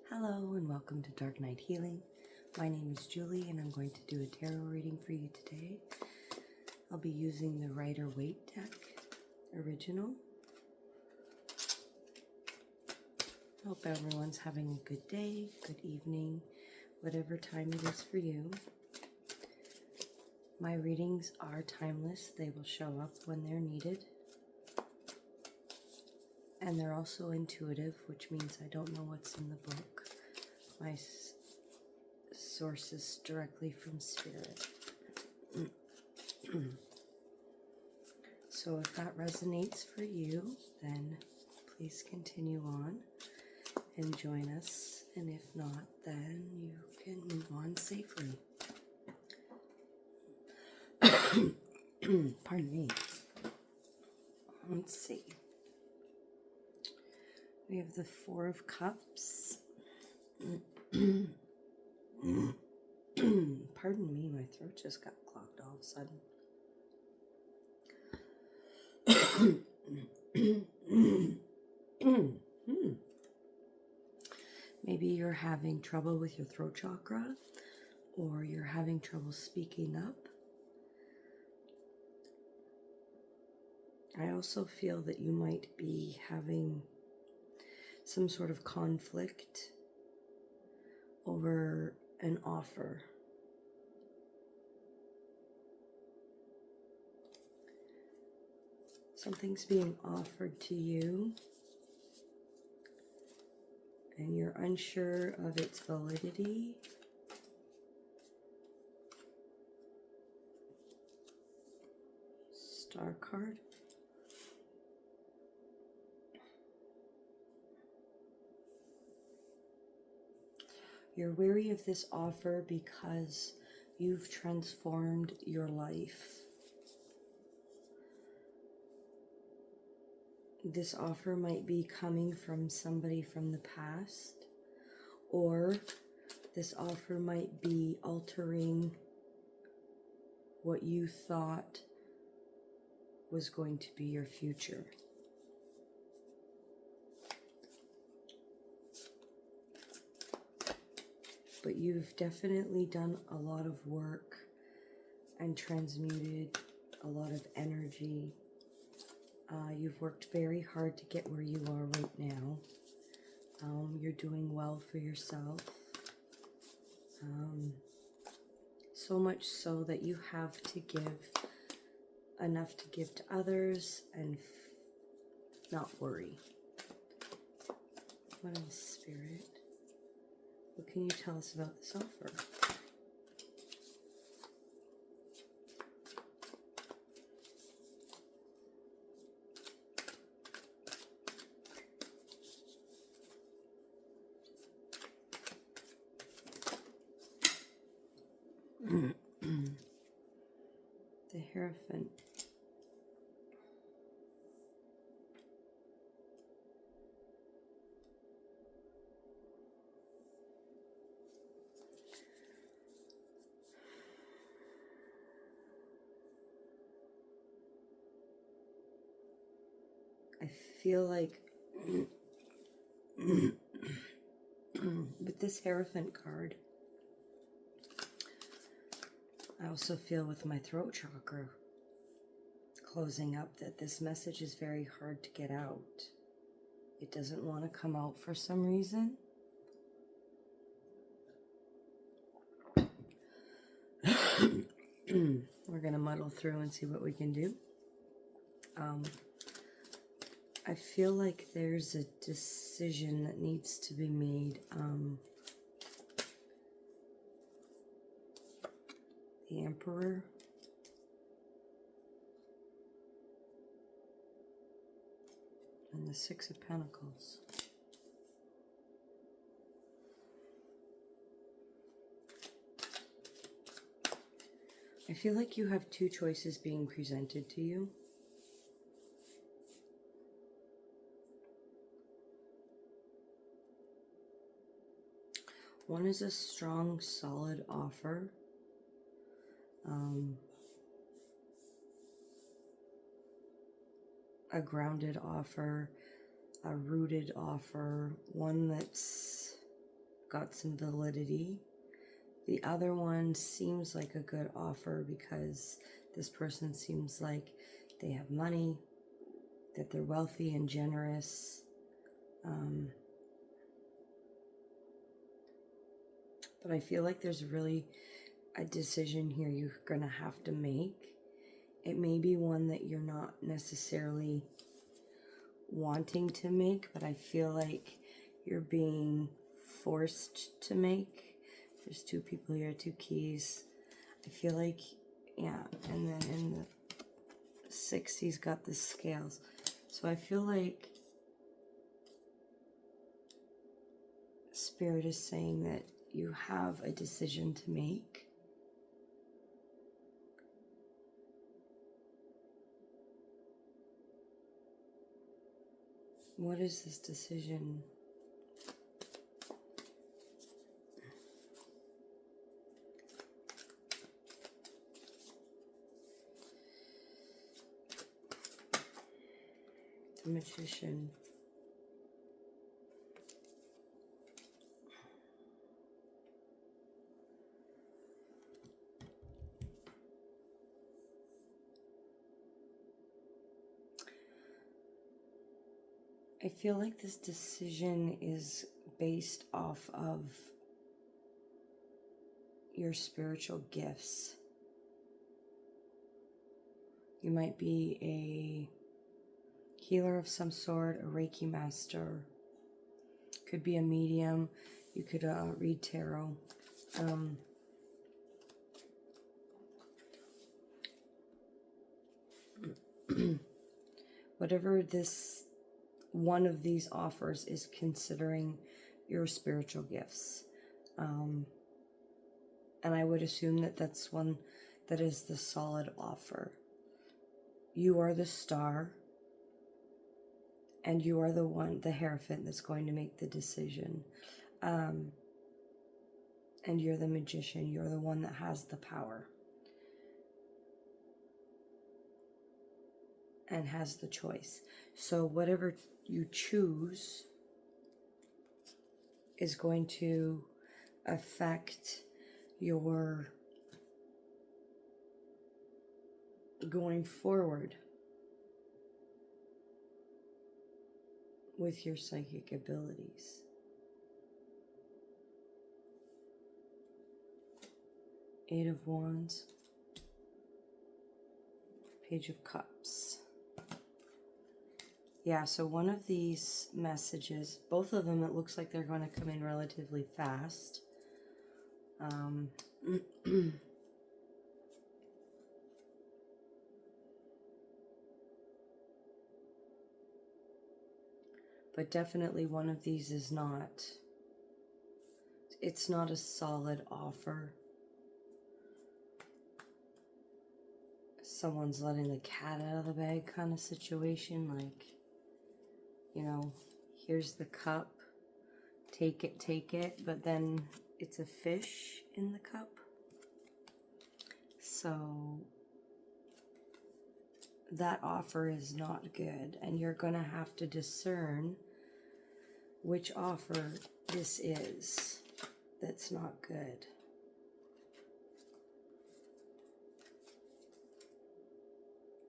Hello and welcome to Dark Night Healing. My name is Julie and I'm going to do a tarot reading for you today. I'll be using the Waite deck, original. Hope everyone's having a good day, good evening, whatever time it is for you. My readings are timeless. They will show up when they're needed. And they're also intuitive, which means I don't know what's in the book. My source is directly from Spirit. So if that resonates for you, then please continue on and join us. And if not, then you can move on safely. Pardon me. Let's see. We have the Four of Cups. Pardon me, my throat just got clogged all of a sudden. Maybe you're having trouble with your throat chakra, or you're having trouble speaking up. I also feel that you might be having some sort of conflict over an offer. Something's being offered to you, and you're unsure of its validity. Star card. You're wary of this offer because you've transformed your life. This offer might be coming from somebody from the past, or this offer might be altering what you thought was going to be your future. But you've definitely done a lot of work and transmuted a lot of energy. You've worked very hard to get where you are right now. You're doing well for yourself. So much so that you have to give enough to give to others and not worry. What else, Spirit? What can you tell us about this offer? The Hierophant. I feel like with this Hierophant card, I also feel with my throat chakra closing up that this message is very hard to get out. It doesn't want to come out for some reason. We're going to muddle through and see what we can do. I feel like there's a decision that needs to be made. The Emperor. And the Six of Pentacles. I feel like you have two choices being presented to you. One is a strong, solid offer. A grounded offer, a rooted offer, one that's got some validity. The other one seems like a good offer because this person seems like they have money, that they're wealthy and generous. But I feel like there's really a decision here you're going to have to make. It may be one that you're not necessarily wanting to make, but I feel like you're being forced to make. There's two people here, two keys. I feel like, yeah, and then in the 6, he's got the scales. So I feel like Spirit is saying that you have a decision to make. What is this decision? The Magician. I feel like this decision is based off of your spiritual gifts. You might be a healer of some sort, a Reiki master, could be a medium, you could read tarot. Whatever this one of these offers is considering your spiritual gifts. And I would assume that that's one that is the solid offer. You are the star, and you are the one, the Hierophant, that's going to make the decision. And you're the Magician. You're the one that has the power and has the choice. So whatever you choose is going to affect your going forward with your psychic abilities. Eight of Wands, Page of Cups. Yeah, so one of these messages, both of them, it looks like they're going to come in relatively fast. But definitely one of these is not, it's not a solid offer. Someone's letting the cat out of the bag kind of situation, like, you know, here's the cup, take it, but then it's a fish in the cup. So that offer is not good, and you're going to have to discern which offer this is that's not good.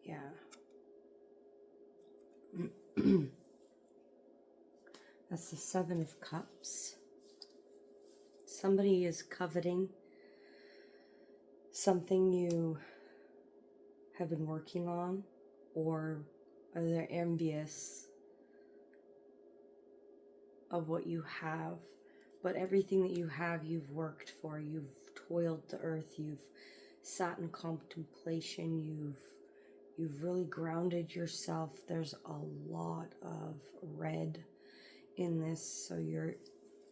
Yeah. That's the Seven of Cups. Somebody is coveting something you have been working on, or they're envious of what you have. But everything that you have, you've worked for. You've toiled the earth. You've sat in contemplation. You've really grounded yourself. There's a lot of red in this, so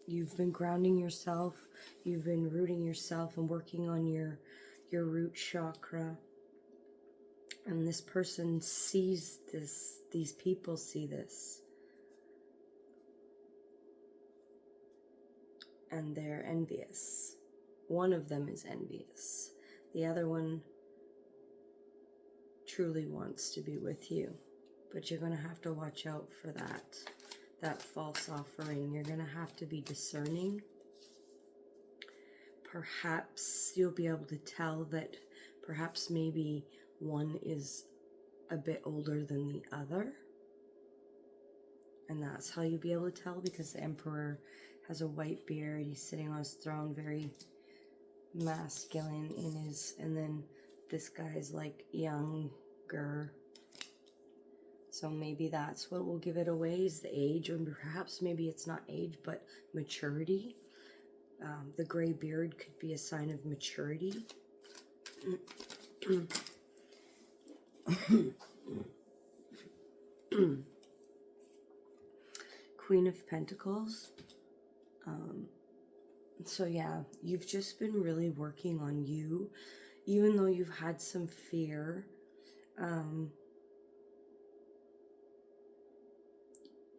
you've been grounding yourself, you've been rooting yourself and working on your root chakra. And this person sees this, these people see this, and they're envious. One of them is envious. The other one truly wants to be with you, but you're going to have to watch out for that false offering. You're going to have to be discerning. perhaps you'll be able to tell that perhaps maybe one is a bit older than the other. And that's how you'll be able to tell, because the Emperor has a white beard. He's sitting on his throne, very masculine in his, and then this guy's like younger. So maybe that's what will give it away, is the age, or perhaps maybe it's not age, but maturity. The gray beard could be a sign of maturity. Queen of Pentacles. So yeah, you've just been really working on you, even though you've had some fear.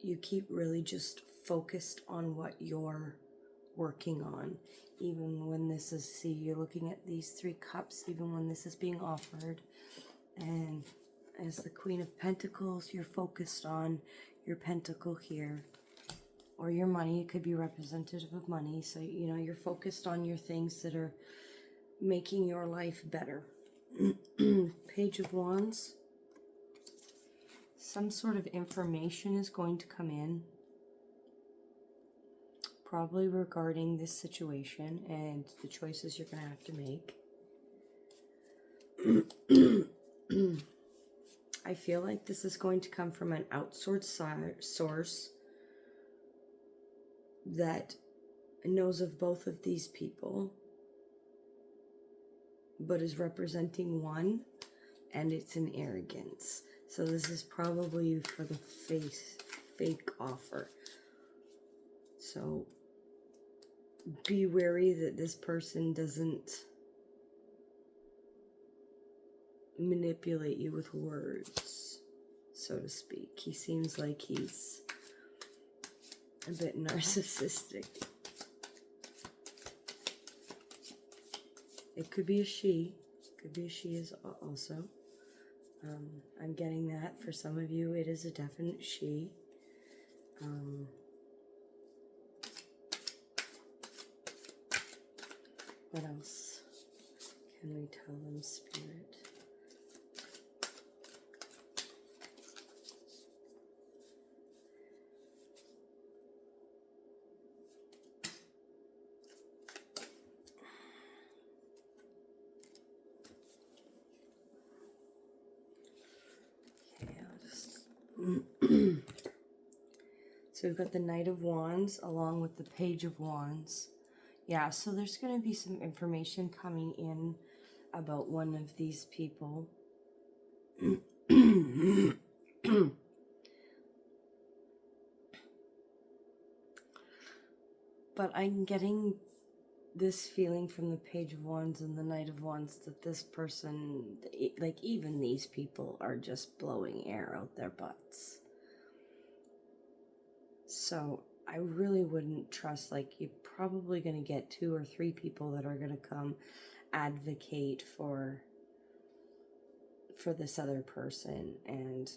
You keep really just focused on what you're working on, even when this is, see, you're looking at these 3 cups, even when this is being offered. And as the Queen of Pentacles, you're focused on your pentacle here, or your money. It could be representative of money. So, you know, you're focused on your things that are making your life better. Page of Wands. Some sort of information is going to come in, probably regarding this situation and the choices you're going to have to make. I feel like this is going to come from an outsourced source that knows of both of these people, but is representing one, and it's an arrogance. So this is probably for the fake offer. So be wary that this person doesn't manipulate you with words, so to speak. He seems like he's a bit narcissistic. It could be a she. Could be a she is also. I'm getting that for some of you. It is a definite she. What else can we tell them, Spirit? So we've got the Knight of Wands along with the Page of Wands. Yeah, so there's going to be some information coming in about one of these people. But I'm getting this feeling from the Page of Wands and the Knight of Wands that this person, like even these people, are just blowing air out their butts. So I really wouldn't trust, like, you're probably going to get 2 or 3 people that are going to come advocate for this other person, and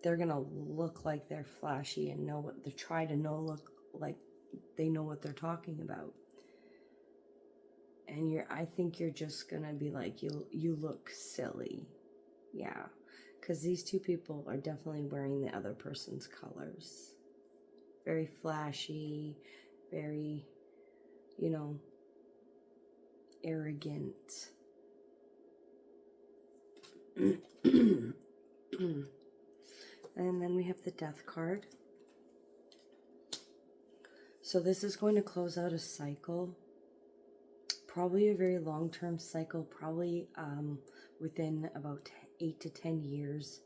they're going to look like they're flashy and know what they're trying to know, look like they know what they're talking about. And I think you're just going to be like, you look silly. Yeah. Because these 2 people are definitely wearing the other person's colors. Very flashy, very, you know, arrogant. And then we have the Death card. So this is going to close out a cycle. Probably a very long-term cycle, probably within about 8 to 10 years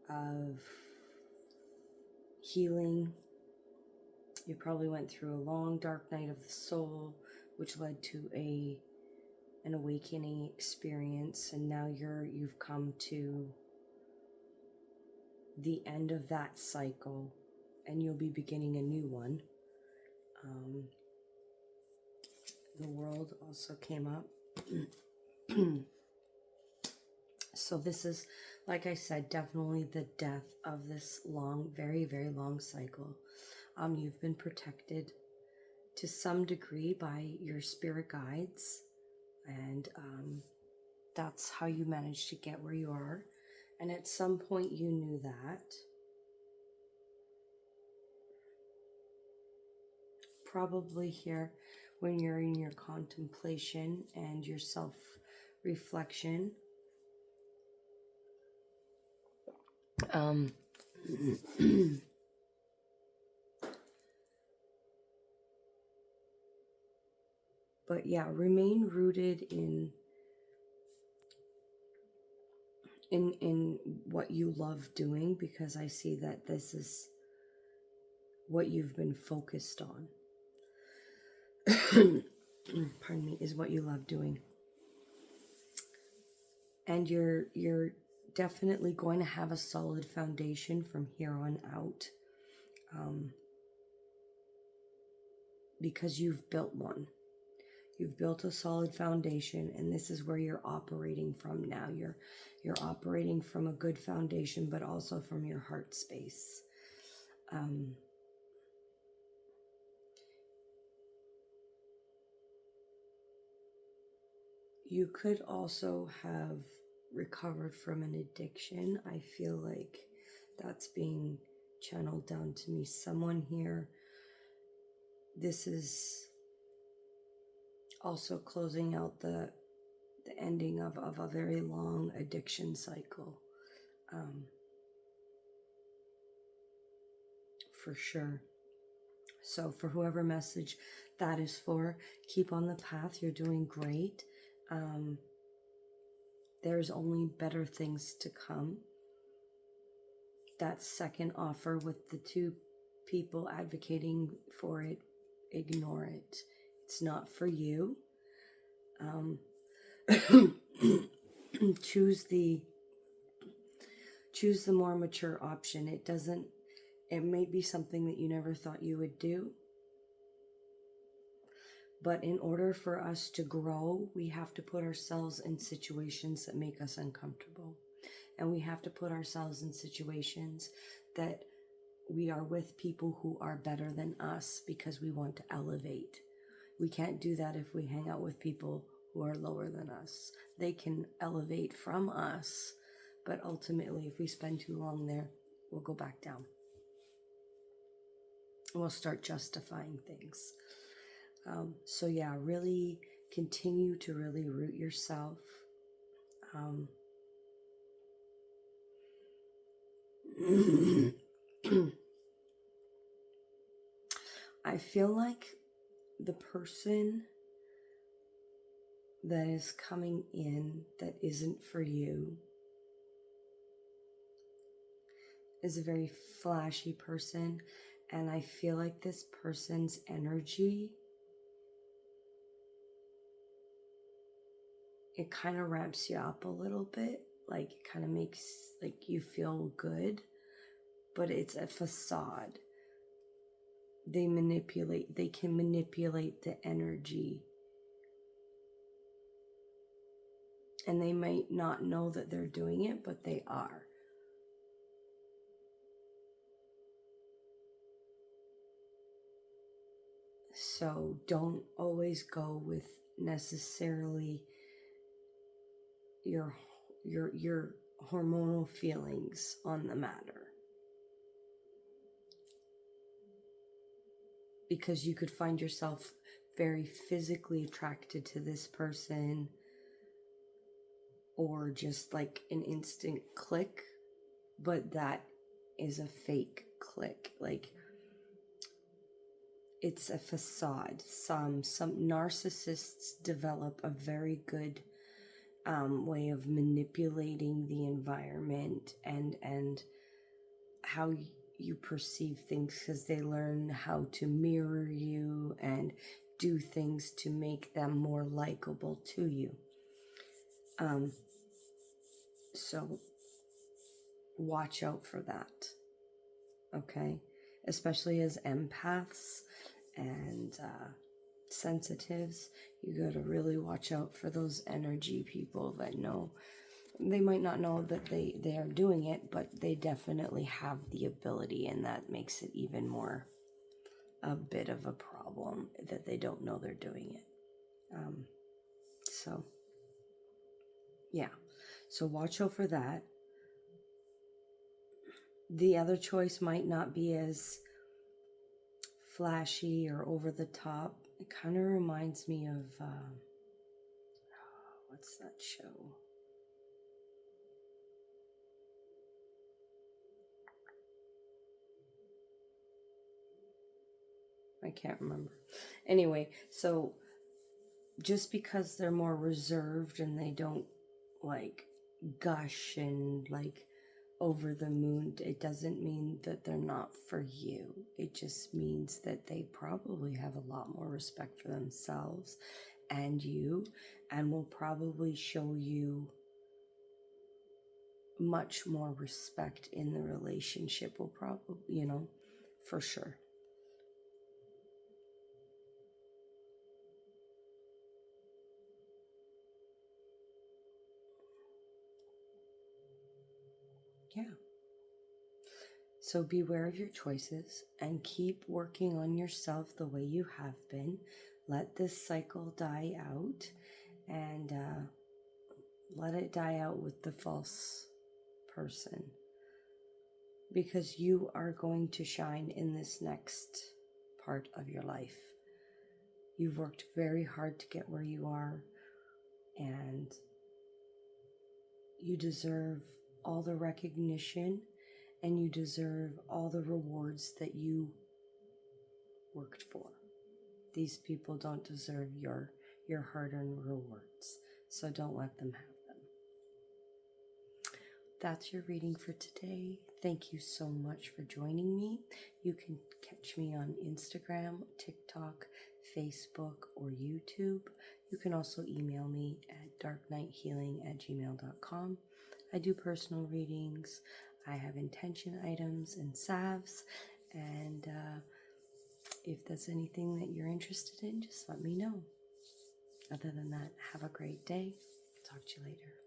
of healing. You probably went through a long dark night of the soul, which led to an awakening experience, and now you've come to the end of that cycle, and you'll be beginning a new one. The World also came up. So this is, like I said, definitely the death of this long, very, very long cycle. You've been protected. to some degree by your spirit guides, and that's how you managed to get where you are. And at some point you knew that. Probably here when you're in your contemplation and your self-reflection. But yeah, remain rooted in what you love doing, because I see that this is what you've been focused on. Pardon me, is what you love doing. And you're definitely going to have a solid foundation from here on out, because you've built one. You've built a solid foundation, and this is where you're operating from now. You're operating from a good foundation, but also from your heart space. You could also have recovered from an addiction. I feel like that's being channeled down to me. Someone here, this is also closing out the ending of a very long addiction cycle. For sure. So for whoever message that is for, keep on the path. You're doing great. There's only better things to come. That second offer with the two people advocating for it, ignore it. It's not for you. Choose the more mature option. It may be something that you never thought you would do. But in order for us to grow, we have to put ourselves in situations that make us uncomfortable. And we have to put ourselves in situations that we are with people who are better than us, because we want to elevate. We can't do that if we hang out with people who are lower than us. They can elevate from us, but ultimately, if we spend too long there, we'll go back down. We'll start justifying things. So yeah, really continue to really root yourself. I feel like the person that is coming in that isn't for you is a very flashy person, and I feel like this person's energy, it kind of ramps you up a little bit, like it kind of makes like you feel good, but it's a facade. They can manipulate the energy, and they might not know that they're doing it, but they are. So don't always go with necessarily your hormonal feelings on the matter, because you could find yourself very physically attracted to this person, or just like an instant click, but that is a fake click. Like, it's a facade. Some narcissists develop a very good way of manipulating the environment and how you perceive things, because they learn how to mirror you and do things to make them more likable to you. So watch out for that, okay? Especially as empaths and sensitives, you gotta really watch out for those energy people that know. They might not know that they are doing it, but they definitely have the ability, and that makes it even more a bit of a problem that they don't know they're doing it. So, yeah. So watch out for that. The other choice might not be as flashy or over the top. It kind of reminds me of, what's that show? I can't remember. Anyway, so just because they're more reserved and they don't like gush and like over the moon, it doesn't mean that they're not for you. It just means that they probably have a lot more respect for themselves and you, and will probably show you much more respect in the relationship. Will probably, you know, for sure. Yeah. So beware of your choices and keep working on yourself the way you have been. Let this cycle die out, and let it die out with the false person, because you are going to shine in this next part of your life. You've worked very hard to get where you are, and you deserve all the recognition, and you deserve all the rewards that you worked for. These people don't deserve your hard-earned rewards, so don't let them have them. That's your reading for today. Thank you so much for joining me. You can catch me on Instagram, TikTok, Facebook, or YouTube. You can also email me at darknighthealing@gmail.com. I do personal readings. I have intention items and salves, and if there's anything that you're interested in, just let me know. Other than that, have a great day. Talk to you later.